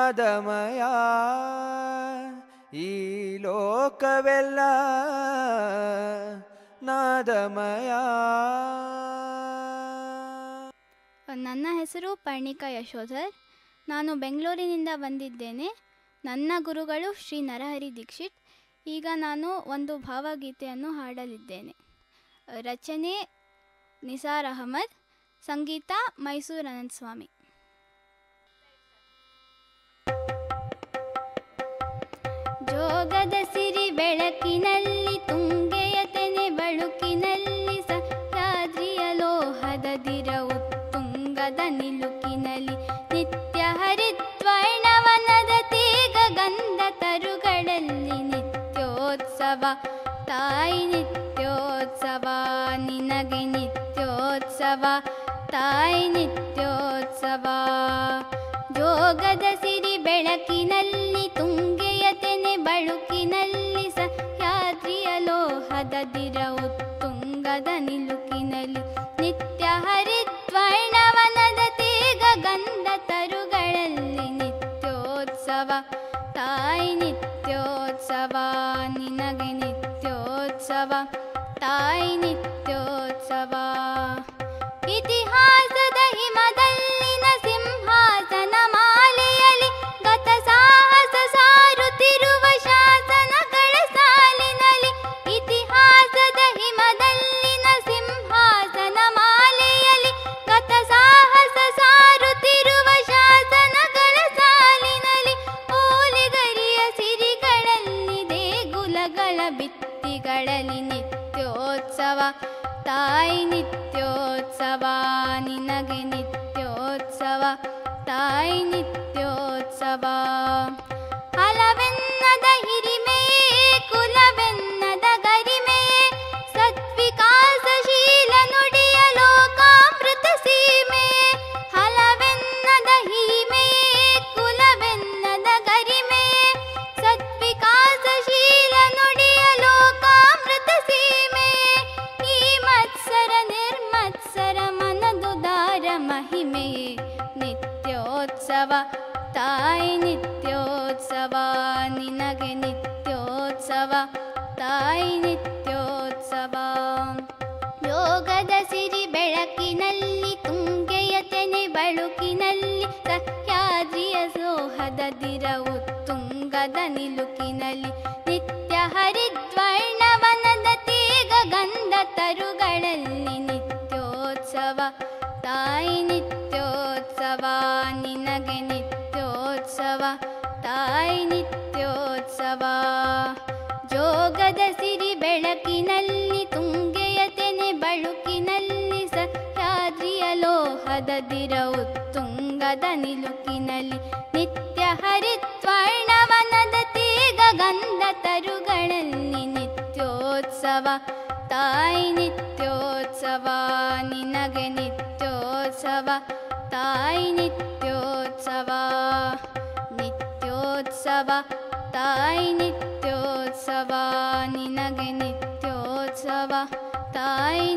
ನಾದಮಯ ಈ ಲೋಕವೆಲ್ಲ ನಾದಮಯ. ನನ್ನ ಹೆಸರು ಪರ್ಣಿಕಾ ಯಶೋಧರ್. ನಾನು ಬೆಂಗಳೂರಿನಿಂದ ಬಂದಿದ್ದೇನೆ. ನನ್ನ ಗುರುಗಳು ಶ್ರೀ ನರಹರಿ ದೀಕ್ಷಿತ್. ಈಗ ನಾನು ಒಂದು ಭಾವಗೀತೆಯನ್ನು ಹಾಡಲಿದ್ದೇನೆ. ರಚನೆ ನಿಸಾರ್ ಅಹಮದ್, ಸಂಗೀತ ಮೈಸೂರು ಅನಂತಸ್ವಾಮಿ. ಜೋಗದ ಸಿರಿ ಬೆಳಕಿನಲ್ಲಿ ತುಂಗೆಯ ತೆನೆ ಬಳುಕಿನಲ್ಲಿ ಸಹ್ಯಾದ್ರಿಯ ಲೋಹದ ದಿರವು ತುಂಗದ ನಿಲುಕಿನಲ್ಲಿ ನಿತ್ಯ ಹರಿದ್ವರ್ಣವನದ ತೇಗ ಗಂಧ ತರುಗಳಲ್ಲಿ ನಿತ್ಯೋತ್ಸವ ತಾಯಿ ನಿತ್ಯೋತ್ಸವ ನಿನಗೆ ನಿತ್ಯೋತ್ಸವ ತಾಯಿ ನಿತ್ಯೋತ್ಸವ. ಜೋಗದ ಸಿರಿ ಬೆಳಕಿನಲ್ಲಿ ತುಂಗೆಯ ತೆನೆ ಬಳುಕಿನಲ್ಲಿ ಸಹ್ಯಾದ್ರಿಯ ಲೋಹದ ದಿರವು ತುಂಗದ ನಿಲುಕಿನಲ್ಲಿ ನಿತ್ಯ ಹರಿದ್ವರ್ಣವನದ ತೇಗ ಗಂಧ ತರುಗಳಲ್ಲಿ ನಿತ್ಯೋತ್ಸವ ತಾಯಿ ನಿತ್ಯೋತ್ಸವ ನಿನಗೆ ನಿತ್ಯೋತ್ಸವ ತಾಯಿ ನಿತ್ಯೋತ್ಸವ. ಇತಿಹಾಸದ ಹಿಮದಲ್ಲಿನ ಸಿಂಹಾಸನ ಮಾಲೆಯಲ್ಲಿ ಗತ ಸಾಹಸ ಸಾರುತ್ತಿರುವ ಶಾಸನಗಳ ಸಾಲಿನಲ್ಲಿ ಇತಿಹಾಸದ ಹಿಮದಲ್ಲಿನ ಸಿಂಹಾಸನ ಮಾಲೆಯಲ್ಲಿ ಗತ ಸಾಹಸ ಸಾರುತ್ತಿರುವ ಶಾಸನಗಳ ಸಾಲಿನಲ್ಲಿ ಓಲಿಗರಿಯ ಸಿರಿಗಳಲ್ಲಿ ದೇಗುಲಗಳ ಭಿತ್ತಿಗಳಲ್ಲಿ ನಿತ್ಯೋತ್ಸವ ತಾಯಿ ನಿತ್ಯೋತ್ಸವ ನಿನಗೆ ನಿತ್ಯೋತ್ಸವ ತಾಯಿ ನಿತ್ಯೋತ್ಸವ. ಹಲವೆನ್ನದ ಹಿರಿಮೆಯೇ ಕುಲವೆನ್ನದ ಗರಿಮೆಯೇ ಸತ್ವಿಕಾಸಶೀಲ ನುಡಿಯ ಲೋಕಾಮೃತ ಸೀಮೆಯೇ ಹಲವೆನ್ನದ ಹಿರಿಮೆಯೇ ಕುಲವೆನ್ನದ ಗರಿಮೆಯೇ ಸತ್ವಿಕಾಸಶೀಲ ನುಡಿಯ ಲೋಕಾಮೃತ ಸೀಮೆಯೇ ಈ ಮತ್ಸರ ನಿರ್ಮತ್ಸರ ಮನದುದಾರ ಮಹಿಮೆಯೇ ನಿತ್ಯೋತ್ಸವ ತಾಯಿ ನಿತ್ಯೋತ್ಸವ ನಿನಗೆ ನಿತ್ಯೋತ್ಸವ ತಾಯಿ ನಿತ್ಯೋತ್ಸವ. ಯೋಗದ ಸಿರಿ ಬೆಳಕಿನಲ್ಲಿ ತುಂಗೆಯ ತೆನೆ ಬಳುಕಿನಲ್ಲಿ ಸಹ್ಯಾದ್ರಿಯ ಸೋಹದ ದಿರವು ತುಂಗದ ನಿಲುಕಿನಲ್ಲಿ ನಿತ್ಯ ಹರಿದ್ವರ್ಣವನದ ತೇಗ ಗಂಧ ತರುಗಳಲ್ಲಿ ನಿತ್ಯೋತ್ಸವ ತಾಯಿ ನಿತ್ಯೋತ್ಸವ ನಿನಗೆ ನಿತ್ಯೋತ್ಸವ ತಾಯಿ ನಿತ್ಯೋತ್ಸವ. ಜೋಗದ ಸಿರಿ ಬೆಳಕಿನಲ್ಲಿ ತುಂಗೆಯ ತೆನೆ ಬಳುಕಿನಲ್ಲಿ ಸಹ್ಯಾದ್ರಿಯ ಲೋಹದ ದಿರವು ತುಂಗದ ನಿಲುಕಿನಲ್ಲಿ ನಿತ್ಯ ಹರಿದ್ವರ್ಣವನದ ತೇಗ ಗಂಧ ತರುಗಳಲ್ಲಿ ನಿತ್ಯೋತ್ಸವ ತಾಯಿ ನಿತ್ಯೋತ್ಸವ ನಿನಗೆ ನಿತ್ಯೋತ್ಸವ ತಾಯಿ ನಿತ್ಯೋತ್ಸವ ನಿತ್ಯೋತ್ಸವ ತಾಯಿ ನಿತ್ಯೋತ್ಸವ ನಿನಗೆ ನಿತ್ಯೋತ್ಸವ ತಾಯಿ